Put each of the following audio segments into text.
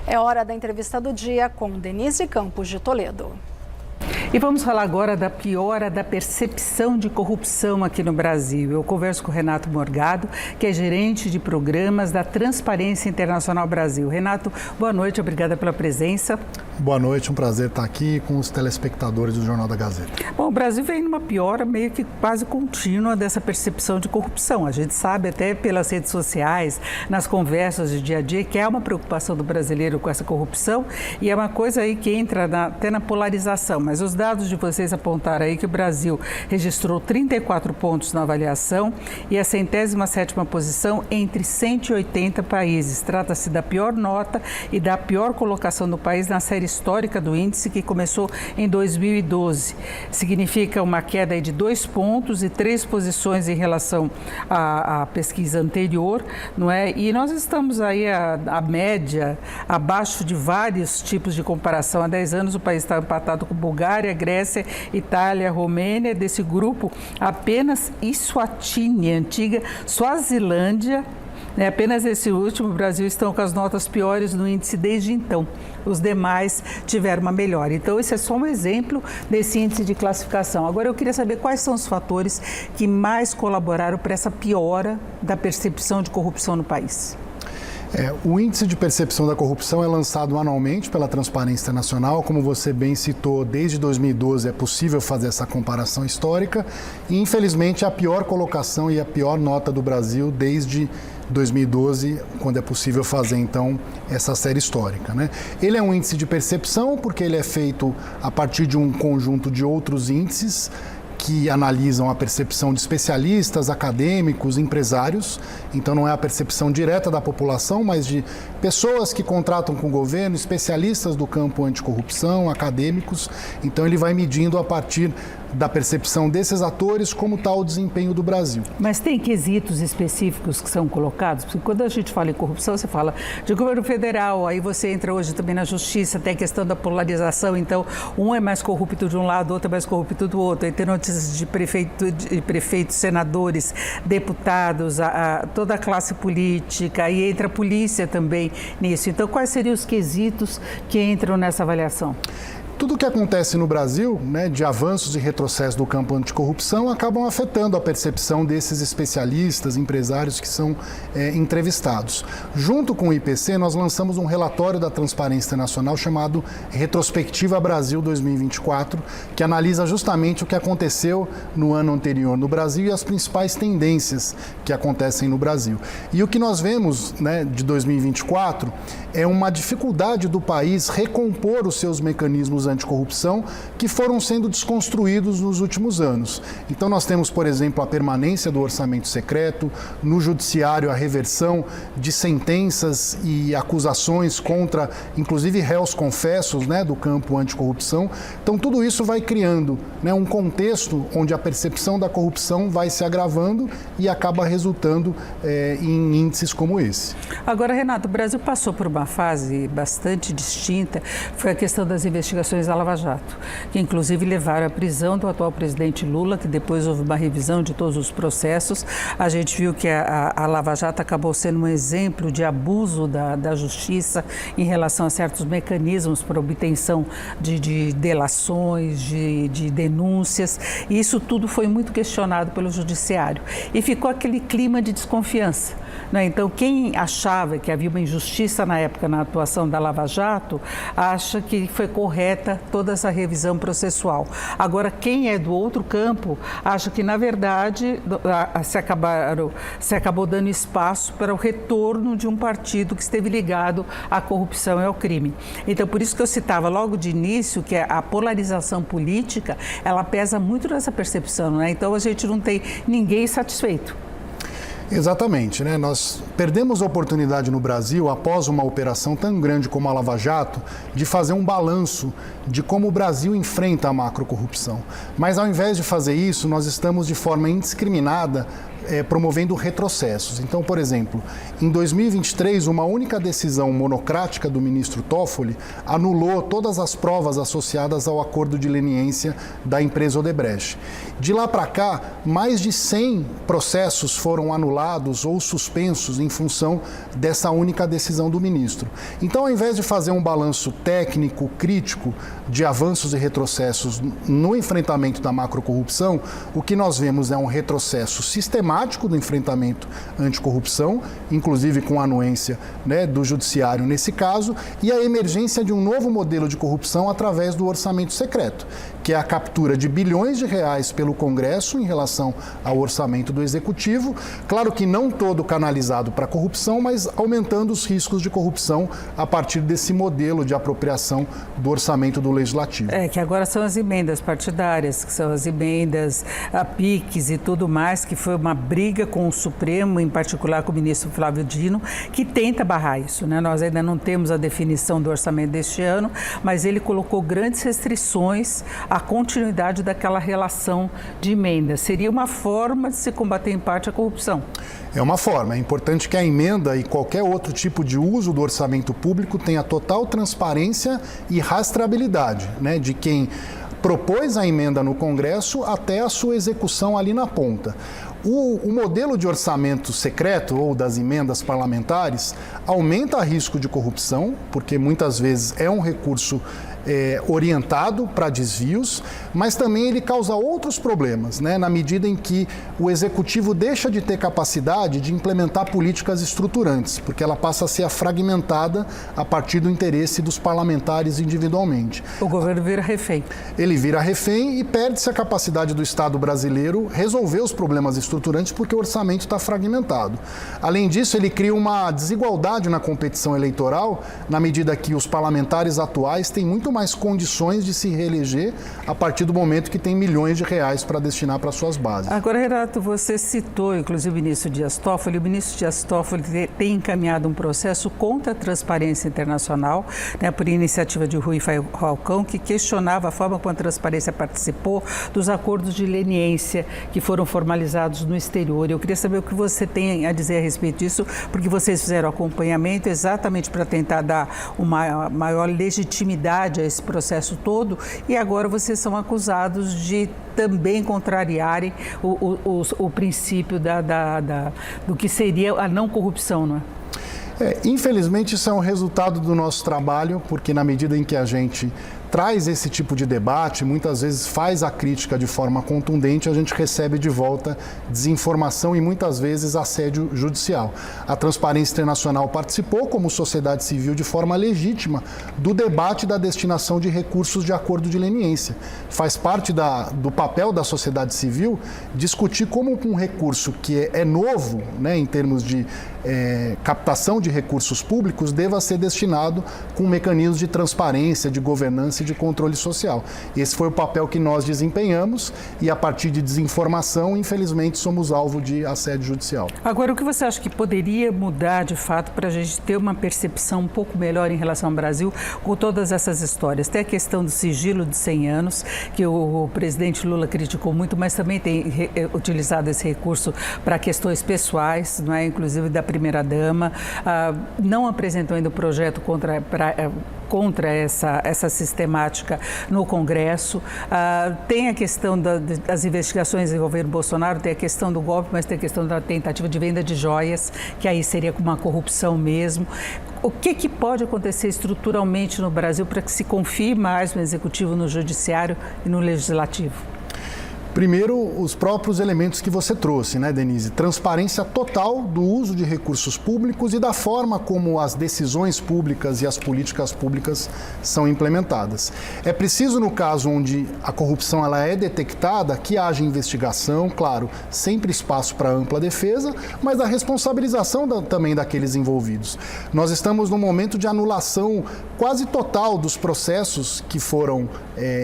É hora da entrevista do dia com Denise Campos de Toledo. E vamos falar agora da piora da percepção de corrupção aqui no Brasil. Eu converso com o Renato Morgado, que é gerente de programas da Transparência Internacional Brasil. Renato, boa noite, obrigada pela presença. Boa noite, um prazer estar aqui com os telespectadores do Jornal da Gazeta. Bom, o Brasil vem numa piora meio que quase contínua dessa percepção de corrupção. A gente sabe até pelas redes sociais, nas conversas de dia a dia, que é uma preocupação do brasileiro com essa corrupção e é uma coisa aí que entra até na polarização. Mas os dados de vocês apontaram aí que o Brasil registrou 34 pontos na avaliação e a 107ª posição entre 180 países. Trata-se da pior nota e da pior colocação do país na série histórica do índice, que começou em 2012. Significa uma queda aí de 2 pontos e 3 posições em relação à pesquisa anterior, não é? E nós estamos aí a média, abaixo de vários tipos de comparação. Há 10 anos o país está empatado com Bulgária, Grécia, Itália, Romênia. Desse grupo, apenas Eswatini, antiga Suazilândia, apenas esse último, o Brasil, estão com as notas piores no índice desde então. Os demais tiveram uma melhora. Então, esse é só um exemplo desse índice de classificação. Agora, eu queria saber quais são os fatores que mais colaboraram para essa piora da percepção de corrupção no país. O índice de percepção da corrupção é lançado anualmente pela Transparência Internacional. Como você bem citou, desde 2012 é possível fazer essa comparação histórica e, infelizmente, a pior colocação e a pior nota do Brasil desde 2012, quando é possível fazer, então, essa série histórica, né? Ele é um índice de percepção porque ele é feito a partir de um conjunto de outros índices que analisam a percepção de especialistas, acadêmicos, empresários. Então, não é a percepção direta da população, mas de pessoas que contratam com o governo, especialistas do campo anticorrupção, acadêmicos. Então, ele vai medindo a partir da percepção desses atores como está o desempenho do Brasil. Mas tem quesitos específicos que são colocados? Porque quando a gente fala em corrupção, você fala de governo federal, aí você entra hoje também na justiça, tem a questão da polarização, então um é mais corrupto de um lado, outro é mais corrupto do outro. Aí tem notícias de prefeitos, senadores, deputados, toda a classe política, aí entra a polícia também nisso. Então, quais seriam os quesitos que entram nessa avaliação? Tudo o que acontece no Brasil, de avanços e retrocessos do campo anticorrupção, acabam afetando a percepção desses especialistas, empresários que são entrevistados. Junto com o IPC, nós lançamos um relatório da Transparência Internacional chamado Retrospectiva Brasil 2024, que analisa justamente o que aconteceu no ano anterior no Brasil e as principais tendências que acontecem no Brasil. E o que nós vemos, de 2024 é uma dificuldade do país recompor os seus mecanismos anticorrupção que foram sendo desconstruídos nos últimos anos. Então, nós temos, por exemplo, a permanência do orçamento secreto, no judiciário a reversão de sentenças e acusações contra, inclusive, réus confessos do campo anticorrupção. Então, tudo isso vai criando um contexto onde a percepção da corrupção vai se agravando e acaba resultando em índices como esse. Agora, Renato, o Brasil passou por uma fase bastante distinta, foi a questão das investigações da Lava Jato, que inclusive levaram à prisão do atual presidente Lula, que depois houve uma revisão de todos os processos. A gente viu que a Lava Jato acabou sendo um exemplo de abuso da justiça em relação a certos mecanismos para obtenção de delações, de denúncias, e isso tudo foi muito questionado pelo judiciário. E ficou aquele clima de desconfiança. Então, quem achava que havia uma injustiça na época na atuação da Lava Jato, acha que foi correta toda essa revisão processual. Agora, quem é do outro campo, acha que, na verdade, se acabou dando espaço para o retorno de um partido que esteve ligado à corrupção e ao crime. Então, por isso que eu citava logo de início que a polarização política, ela pesa muito nessa percepção, Então, a gente não tem ninguém satisfeito. Exatamente, Nós perdemos a oportunidade no Brasil, após uma operação tão grande como a Lava Jato, de fazer um balanço de como o Brasil enfrenta a macrocorrupção. Mas, ao invés de fazer isso, nós estamos de forma indiscriminada promovendo retrocessos. Então, por exemplo, em 2023, uma única decisão monocrática do ministro Toffoli anulou todas as provas associadas ao acordo de leniência da empresa Odebrecht. De lá para cá, mais de 100 processos foram anulados ou suspensos em função dessa única decisão do ministro. Então, ao invés de fazer um balanço técnico, crítico, de avanços e retrocessos no enfrentamento da macrocorrupção, o que nós vemos é um retrocesso sistemático do enfrentamento anticorrupção, inclusive com a anuência, né, do judiciário nesse caso, e a emergência de um novo modelo de corrupção através do orçamento secreto, que é a captura de bilhões de reais pelo Congresso em relação ao orçamento do Executivo, claro que não todo canalizado para corrupção, mas aumentando os riscos de corrupção a partir desse modelo de apropriação do orçamento do Legislativo. Que agora são as emendas partidárias, que são as emendas a PIX e tudo mais, que foi uma briga com o Supremo, em particular com o ministro Flávio Dino, que tenta barrar isso, né? Nós ainda não temos a definição do orçamento deste ano, mas ele colocou grandes restrições à continuidade daquela relação de emendas. Seria uma forma de se combater em parte a corrupção. É uma forma. É importante que a emenda e qualquer outro tipo de uso do orçamento público tenha total transparência e rastreabilidade, né, de quem propôs a emenda no Congresso até a sua execução ali na ponta. O modelo de orçamento secreto ou das emendas parlamentares aumenta o risco de corrupção, porque muitas vezes é um recurso orientado para desvios, mas também ele causa outros problemas, né, na medida em que o Executivo deixa de ter capacidade de implementar políticas estruturantes, porque ela passa a ser fragmentada a partir do interesse dos parlamentares individualmente. O governo vira refém. Ele vira refém e perde-se a capacidade do Estado brasileiro resolver os problemas estruturantes porque o orçamento está fragmentado. Além disso, ele cria uma desigualdade na competição eleitoral, na medida que os parlamentares atuais têm muito mais condições de se reeleger a partir do momento que tem milhões de reais para destinar para suas bases. Agora, Renato, você citou, inclusive, o ministro Dias Toffoli. O ministro Dias Toffoli tem encaminhado um processo contra a Transparência Internacional, né, por iniciativa de Rui Falcão, que questionava a forma como a Transparência participou dos acordos de leniência que foram formalizados no exterior. Eu queria saber o que você tem a dizer a respeito disso, porque vocês fizeram acompanhamento exatamente para tentar dar uma maior legitimidade a esse processo todo, e agora vocês são acusados de também contrariarem o princípio do que seria a não corrupção, não é? Infelizmente, isso é um resultado do nosso trabalho, porque na medida em que a gente traz esse tipo de debate, muitas vezes faz a crítica de forma contundente, a gente recebe de volta desinformação e muitas vezes assédio judicial. A Transparência Internacional participou, como sociedade civil, de forma legítima do debate da destinação de recursos de acordo de leniência. Faz parte do papel da sociedade civil discutir como um recurso que é novo, né, em termos de captação de recursos públicos, deva ser destinado com mecanismos de transparência, de governança e de controle social. Esse foi o papel que nós desempenhamos e, a partir de desinformação, infelizmente, somos alvo de assédio judicial. Agora, o que você acha que poderia mudar, de fato, para a gente ter uma percepção um pouco melhor em relação ao Brasil com todas essas histórias? Tem a questão do sigilo de 100 anos, que o presidente Lula criticou muito, mas também tem utilizado esse recurso para questões pessoais, não é? Inclusive da primeira-dama. Não apresentou ainda o projeto contra essa sistemática no Congresso. Tem a questão das investigações envolvendo Bolsonaro, tem a questão do golpe, mas tem a questão da tentativa de venda de joias, que aí seria uma corrupção mesmo. O que pode acontecer estruturalmente no Brasil para que se confie mais no Executivo, no Judiciário e no Legislativo? Primeiro, os próprios elementos que você trouxe, né, Denise? Transparência total do uso de recursos públicos e da forma como as decisões públicas e as políticas públicas são implementadas. É preciso, no caso onde a corrupção ela é detectada, que haja investigação, claro, sempre espaço para ampla defesa, mas a responsabilização também daqueles envolvidos. Nós estamos num momento de anulação quase total dos processos que foram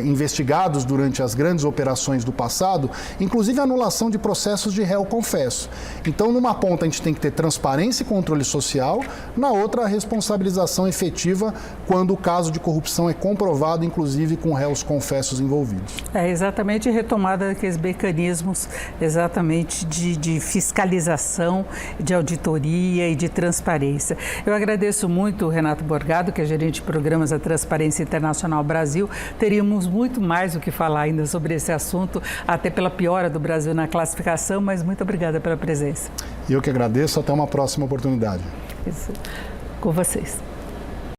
investigados durante as grandes operações do passado, passado, inclusive a anulação de processos de réu confesso. Então, numa ponta, a gente tem que ter transparência e controle social, na outra, a responsabilização efetiva quando o caso de corrupção é comprovado, inclusive com réus confessos envolvidos. É exatamente retomada daqueles mecanismos exatamente de fiscalização, de auditoria e de transparência. Eu agradeço muito o Renato Borgado, que é gerente de programas da Transparência Internacional Brasil. Teríamos muito mais o que falar ainda sobre esse assunto, até pela piora do Brasil na classificação, mas muito obrigada pela presença. Eu que agradeço, até uma próxima oportunidade. Isso. Com vocês.